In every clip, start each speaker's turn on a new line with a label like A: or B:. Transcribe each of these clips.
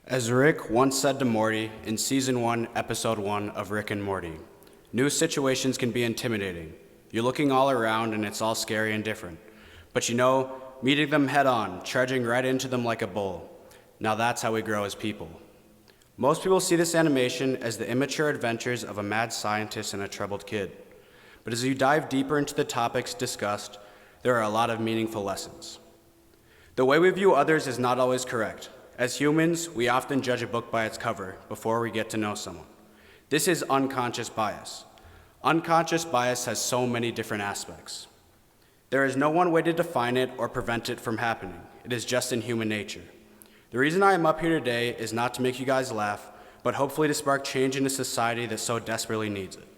A: As Rick once said to Morty in Season 1, Episode 1 of Rick and Morty, new situations can be intimidating. You're looking all around and it's all scary and different. But meeting them head on, charging right into them like a bull. Now that's how we grow as people. Most people see this animation as the immature adventures of a mad scientist and a troubled kid. But as you dive deeper into the topics discussed, there are a lot of meaningful lessons. The way we view others is not always correct. As humans, we often judge a book by its cover before we get to know someone. This is unconscious bias. Unconscious bias has so many different aspects. There is no one way to define it or prevent it from happening. It is just in human nature. The reason I am up here today is not to make you guys laugh, but hopefully to spark change in a society that so desperately needs it.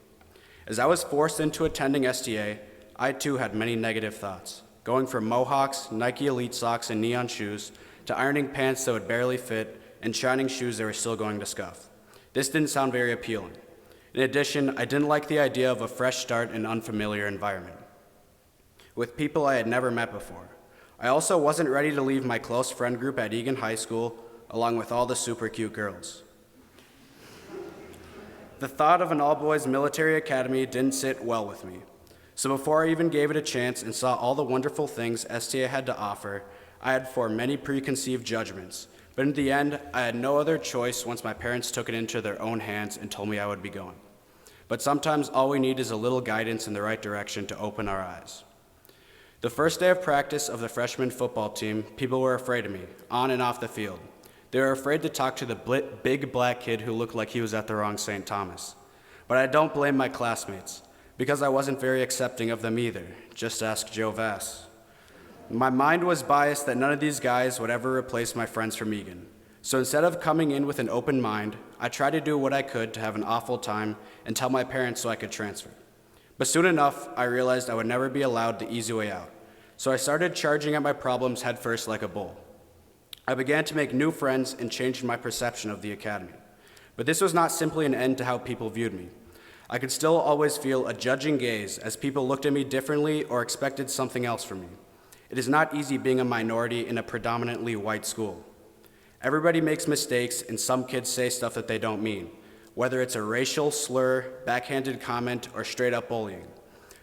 A: As I was forced into attending STA, I too had many negative thoughts, going from mohawks, Nike Elite socks, and neon shoes, to ironing pants that would barely fit, and shining shoes that were still going to scuff. This didn't sound very appealing. In addition, I didn't like the idea of a fresh start in an unfamiliar environment, with people I had never met before. I also wasn't ready to leave my close friend group at Egan High School, along with all the super cute girls. The thought of an all-boys military academy didn't sit well with me. So before I even gave it a chance and saw all the wonderful things STA had to offer, I had formed many preconceived judgments, but in the end, I had no other choice once my parents took it into their own hands and told me I would be going. But sometimes all we need is a little guidance in the right direction to open our eyes. The first day of practice of the freshman football team, people were afraid of me, on and off the field. They were afraid to talk to the big black kid who looked like he was at the wrong St. Thomas. But I don't blame my classmates, because I wasn't very accepting of them either. Just ask Joe Vass. My mind was biased that none of these guys would ever replace my friends from Egan. So instead of coming in with an open mind, I tried to do what I could to have an awful time and tell my parents so I could transfer. But soon enough, I realized I would never be allowed the easy way out. So I started charging at my problems headfirst like a bull. I began to make new friends and changed my perception of the academy. But this was not simply an end to how people viewed me. I could still always feel a judging gaze as people looked at me differently or expected something else from me. It is not easy being a minority in a predominantly white school. Everybody makes mistakes, and some kids say stuff that they don't mean, whether it's a racial slur, backhanded comment, or straight-up bullying.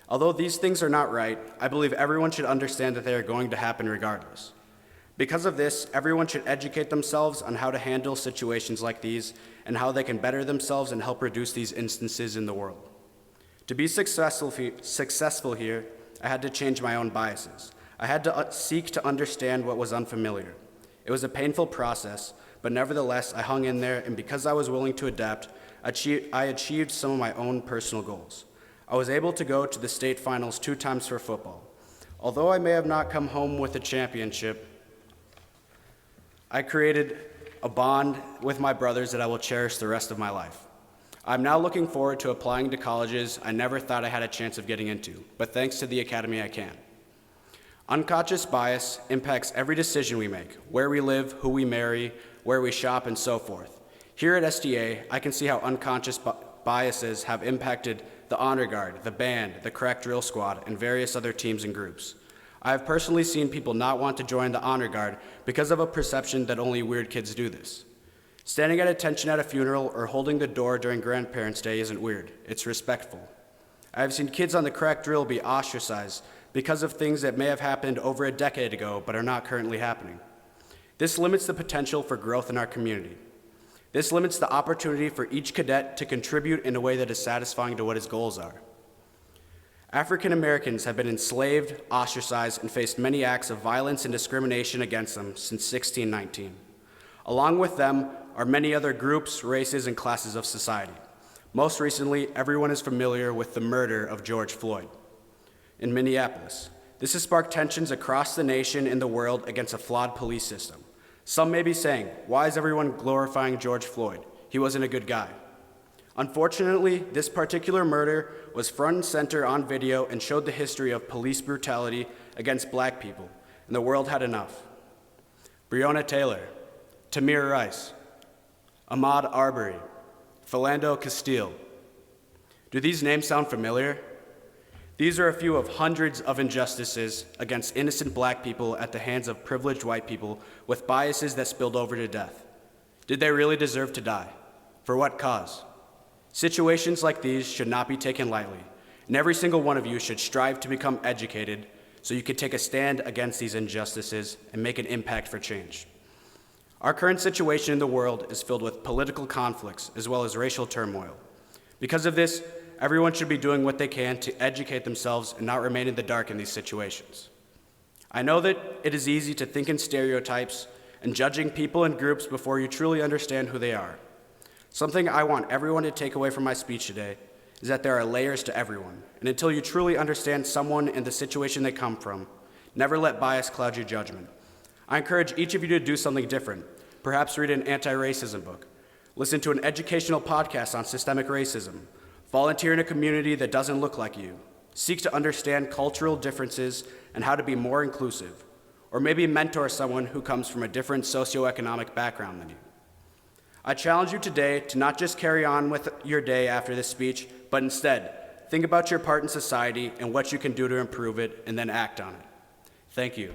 A: Although these things are not right, I believe everyone should understand that they are going to happen regardless. Because of this, everyone should educate themselves on how to handle situations like these and how they can better themselves and help reduce these instances in the world. To be successful here, I had to change my own biases. I had to seek to understand what was unfamiliar. It was a painful process, but nevertheless, I hung in there, and because I was willing to adapt, I achieved some of my own personal goals. I was able to go to the state finals 2 times for football. Although I may have not come home with a championship, I created a bond with my brothers that I will cherish the rest of my life. I'm now looking forward to applying to colleges I never thought I had a chance of getting into, but thanks to the academy I can. Unconscious bias impacts every decision we make, where we live, who we marry, where we shop, and so forth. Here at SDA, I can see how unconscious biases have impacted the Honor Guard, the band, the crack drill squad, and various other teams and groups. I have personally seen people not want to join the Honor Guard because of a perception that only weird kids do this. Standing at attention at a funeral or holding the door during Grandparents' Day isn't weird, it's respectful. I have seen kids on the crack drill be ostracized because of things that may have happened over a decade ago but are not currently happening. This limits the potential for growth in our community. This limits the opportunity for each cadet to contribute in a way that is satisfying to what his goals are. African Americans have been enslaved, ostracized, and faced many acts of violence and discrimination against them since 1619. Along with them are many other groups, races, and classes of society. Most recently, everyone is familiar with the murder of George Floyd in Minneapolis. This has sparked tensions across the nation and the world against a flawed police system. Some may be saying, why is everyone glorifying George Floyd? He wasn't a good guy. Unfortunately, this particular murder was front and center on video and showed the history of police brutality against black people, and the world had enough. Breonna Taylor, Tamir Rice, Ahmaud Arbery, Philando Castile. Do these names sound familiar? These are a few of hundreds of injustices against innocent black people at the hands of privileged white people with biases that spilled over to death. Did they really deserve to die? For what cause? Situations like these should not be taken lightly, and every single one of you should strive to become educated so you can take a stand against these injustices and make an impact for change. Our current situation in the world is filled with political conflicts as well as racial turmoil. Because of this, everyone should be doing what they can to educate themselves and not remain in the dark in these situations. I know that it is easy to think in stereotypes and judging people and groups before you truly understand who they are. Something I want everyone to take away from my speech today is that there are layers to everyone, and until you truly understand someone and the situation they come from, never let bias cloud your judgment. I encourage each of you to do something different. Perhaps read an anti-racism book, listen to an educational podcast on systemic racism, volunteer in a community that doesn't look like you, seek to understand cultural differences and how to be more inclusive, or maybe mentor someone who comes from a different socioeconomic background than you. I challenge you today to not just carry on with your day after this speech, but instead, think about your part in society and what you can do to improve it, and then act on it. Thank you.